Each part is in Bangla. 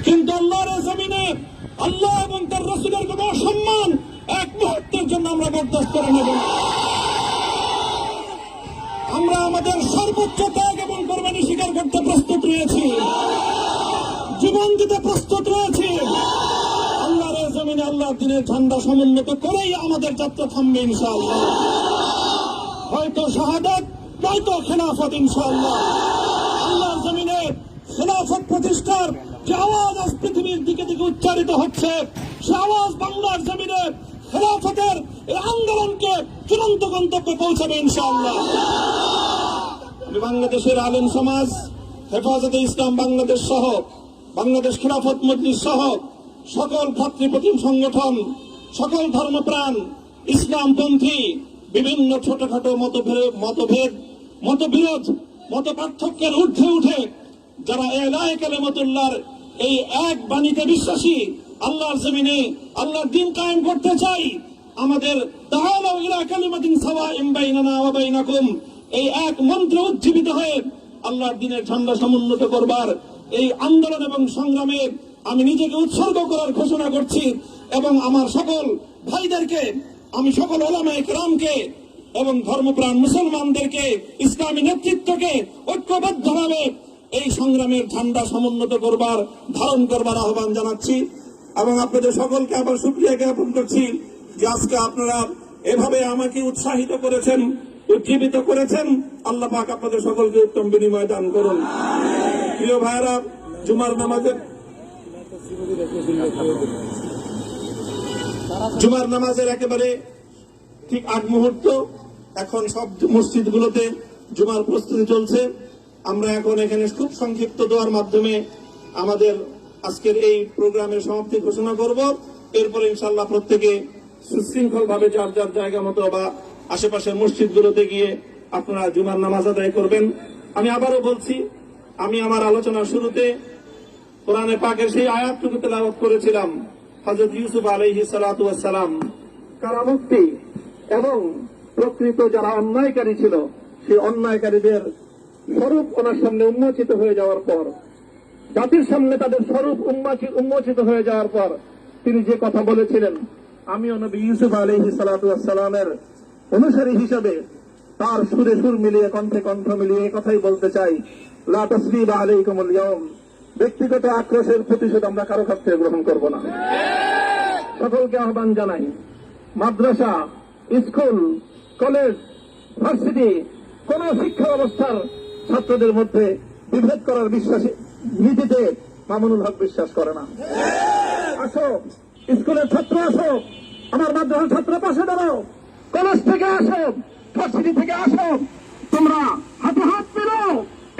কিন্তু আল্লাহর জমিনে আল্লাহ এবং তার রাসূলের কোন সম্মান এক মুহূর্তের জন্য আমরা বরদাস্ত করে নেব না। আমরা আমাদের সর্বোচ্চ ত্যাগ এবং কোরবানি স্বীকার করতে প্রস্তুত রয়েছি, জীবন দিতে প্রস্তুত রয়েছি। আল্লাহর জমিনে আল্লাহর দিনের ঝান্ডা সমুন্নত করেই আমাদের যাত্রা থামবে ইনশাআল্লাহ। হয়তো শাহাদাত, নয়তো খেলাফত ইনশাআল্লাহ। আল্লাহর জমিনে খেলাফত প্রতিষ্ঠার যে আওয়াজ আজ পৃথিবীর দিকে দিকে উচ্চারিত হচ্ছে, সে আওয়াজ বাংলার জমিনে খেলাফতের এই আন্দোলনকে চূড়ান্ত গন্তব্যে পৌঁছাবে ইনশাআল্লাহ। আমি বাংলাদেশের আলেম সমাজ, হেফাজতে ইসলাম বাংলাদেশ সহ বাংলাদেশ খেলাফত মজলিস সহ সকল ভাতৃপ্রতিম সংগঠন, সকল ধর্মপ্রাণ, ইসলামপন্থী বিভিন্ন ছোটখাটো মতভেদ, মতবিরোধ, মত পার্থক্যের ঊর্ধ্বে উঠে যারা এলায়ে কালিমাতুল্লাহর এই এক বাণীতে বিশ্বাসী, আল্লাহর জমিনে আল্লাহর দ্বীন কায়েম করতে চাই, আমাদের তাআলাউ ইলা কালিমাতিন সাওয়াইন বাইনানা ওয়া বাইনাকুম এই এক মন্ত্রে উজ্জীবিত হয়ে আল্লাহর দ্বীনের ঝান্ডা সমুন্নত করবার এই আন্দোলন এবং সংগ্রামে আমি নিজেকে উৎসর্গ করার ঘোষণা করছি। এবং আমার সকল ভাইদেরকে, আমি সকল উলামায়ে কেরামকে এবং ধর্মপ্রাণ মুসলমানদেরকে, ইসলামী নেতৃত্বকে ঐক্যবদ্ধভাবে এই সংগ্রামের ঝান্ডা সমুন্নত করবার, ধারণ করবার আহ্বান জানাচ্ছি। এবং আপনাদের সকলকে আবার শুকরিয়া জ্ঞাপন করছি যে আজকে আপনারা এভাবে আমাকে উৎসাহিত করেছেন, উজ্জীবিত করেছেন। আল্লাহ পাক আপনাদের সকলকে উত্তম বিনিময় দান করুন। প্রিয় ভাইরা, জুমার নামাজের একেবারে ঠিক আগ মুহূর্ত, এখন সব মসজিদগুলোতে জুমার প্রস্তুতি চলছে। আমরা এখন এখানে খুব সংক্ষিপ্ত দোয়ার মাধ্যমে আমাদের আজকের এই প্রোগ্রামের সমাপ্তি ঘোষণা করব। এরপরে ইনশাআল্লাহ প্রত্যেকে সুশৃঙ্খল ভাবে যার যার জায়গা মতো বা আশেপাশের মসজিদগুলোতে গিয়ে আপনারা জুমার নামাজ আদায় করবেন। আমি আবারও বলছি, আমি আমার আলোচনার শুরুতে কোরআনে পাকের সেই আয়াতটুকু তেলাওয়াত করেছিলাম, হযরত ইউসুফ আলাইহিস সালাতু ওয়াস সালাম কারামুক্তি এবং প্রকৃত যারা অন্যায়কারী ছিল সেই অন্যায়কারীদের স্বরূপ ওনার সামনে উন্মোচিত হয়ে যাওয়ার পর, জাতির সামনে তাদের স্বরূপ উন্মোচিত হয়ে যাওয়ার পর তিনি যে কথা বলেছিলেন, আমিও নবী ইউসুফ আলাইহিস সালাতু ওয়াস সালামের অনুসারী হিসেবে তার সুরে সুর মিলিয়ে, কণ্ঠে কণ্ঠ মিলিয়ে এই কথাই বলতে চাই, লা তাসরিবা আলাইকুমুল ইয়াউম, ব্যক্তিগত আক্রোশের প্রতিশোধ আমরা কারো কাছ থেকে গ্রহণ করব না। সকলকে আহ্বান জানাই, মাদ্রাসা, স্কুল, কলেজ, ভার্সিটি কোন শিক্ষা ব্যবস্থার ছাত্রদের মধ্যে বিভেদ করার বিশ্বাসী নীতিতে মামুনুল হক বিশ্বাস করে না। আসো, স্কুলের ছাত্র আসো, আমার মাদ্রাসার ছাত্র পাশে দাঁড়াও, কলেজ থেকে আসো, ভার্সিটি থেকে আসো, তোমরা হাতে হাত মিলাও,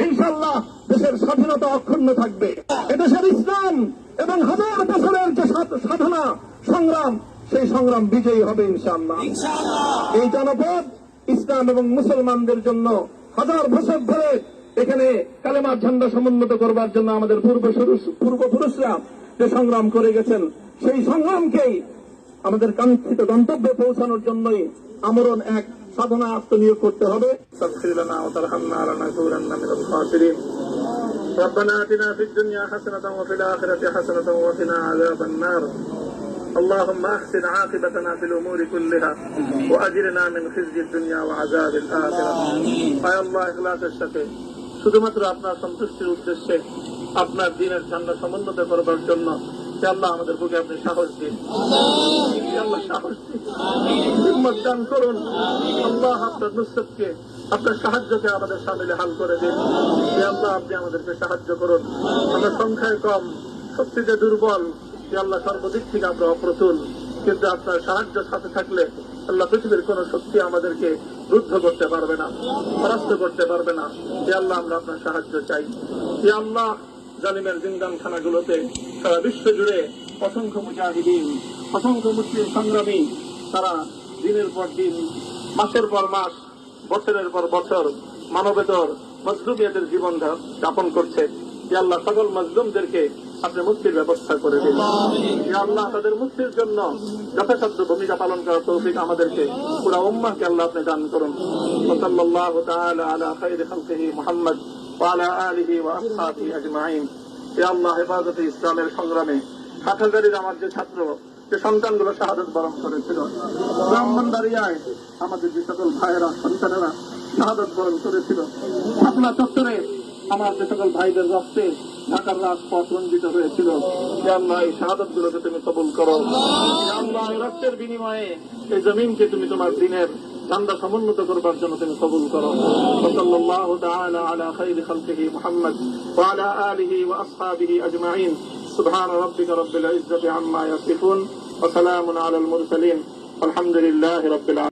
ইনশাআল্লাহ দেশের স্বাধীনতা অক্ষুণ্ণ থাকবে। এদেশের ইসলাম এবং হাজার বছরের যে সাধনা সংগ্রাম, সেই সংগ্রাম বিজয়ী হবে ইনশাআল্লাহ। এই জনপদ ইসলাম এবং মুসলমানদের জন্য হাজার বছর ধরে এখানে কালেমার ঝান্ডা সমুন্নত করবার জন্য আমাদের পূর্বপুরুষরা যে সংগ্রাম করে গেছেন, সেই সংগ্রামকেই আমাদের কাঙ্ক্ষিত গন্তব্যে পৌঁছানোর জন্যই আমরণ এক সাধনা আত্মনিয়োগ করতে হবে। ربنا آتنا في الدنيا حسنة وفي الآخرة حسنة وقنا عذاب النار اللهم أحسن عاقبتنا في الأمور كلها وأجرنا من خزي الدنيا وعذاب الآخرة يا الله إخلاصের সাথে শুধুমাত্র আপনার সন্তুষ্টির উদ্দেশ্যে আপনার দ্বীনের ঝান্ডা সমুন্নত করবার জন্য আল্লাহ আমাদের বুকে আপনি সাহস দিন, আল্লাহ সাহস দিন, হিম্মত দান করুন। আল্লাহ আপনার নুসরতকে, আপনার সাহায্যকে আমাদের সামিলে হাল করে দিন। আল্লাহ আপনি আমাদেরকে সাহায্য করুন। আমরা সংখ্যায় কম, শক্তিতে দুর্বল, আল্লাহ সর্বদিক থেকে আমরা অপ্রতুল, কিন্তু আপনার সাহায্য সাথে থাকলে আল্লাহ পৃথিবীর কোন শক্তি আমাদেরকে রুদ্ধ করতে পারবে না, পরাস্ত করতে পারবে না। আল্লাহ আমরা আপনার সাহায্য চাই। আল্লাহ জালিমের জিন্দানখানাগুলোতে সারা বিশ্ব জুড়ে অসংখ্য মুজাহিদিন, অসংখ্য মুসলিম সংগ্রামী তারা দিনের পর দিন, মাসের পর মাস, বছরের পর বছর মানবেতর মজলুমিয়াতের জীবন যাপন করছে। আল্লাহ সকল মজলুমদেরকে আপনি মুক্তির ব্যবস্থা করে দিন। আল্লাহ তাদের মুক্তির জন্য যথাসাধ্য ভূমিকা পালন করার তৌফিক আমাদেরকে, পুরা উম্মাহকে আল্লাহ আপনি দান করুন। সাল্লাল্লাহু তাআলা আলা খায়রি খালকিহি মুহাম্মদ ওয়া আলা আলিহি ওয়া আসহাবিহি আজমাইন। হে আল্লাহ, হেফাজতে ইসলামের সংগ্রামে হাটহাজারীর আমার যে ছাত্র, যে সন্তানগুলো শাহাদত বরণ করেছিল, ব্রাহ্মণবাড়িয়ায় আমাদের যে সকল ভাইয়েরা, সন্তানেরা শাহাদত বরণ করেছিল, শাপলা চত্বরে আমার যে সকল ভাইদের রক্তে ঢাকার রাজপথ রঞ্জিত হয়েছিল, হে আল্লাহ, এই শাহাদত গুলোকে তুমি কবুল করো। হে আল্লাহ, এই রক্তের বিনিময়ে এই জমিনকে তুমি তোমার দিনের ঝান্ডা সমুন্নত করবার জন্য তুমি কবুল করো। সাল্লাল্লাহু তাআলা আলা খায়রি খালকিহি মুহাম্মদ ওয়া আলা আলিহি ওয়া আসহাবিহি আজমাইন। সুবহান রাব্বিকা রাব্বিল ইজ্জাতি আম্মা ইয়াসিফুন ওয়া সালামুন আলাল মুরসালিন। আলহামদুলিল্লাহি রাব্বিল আলামিন।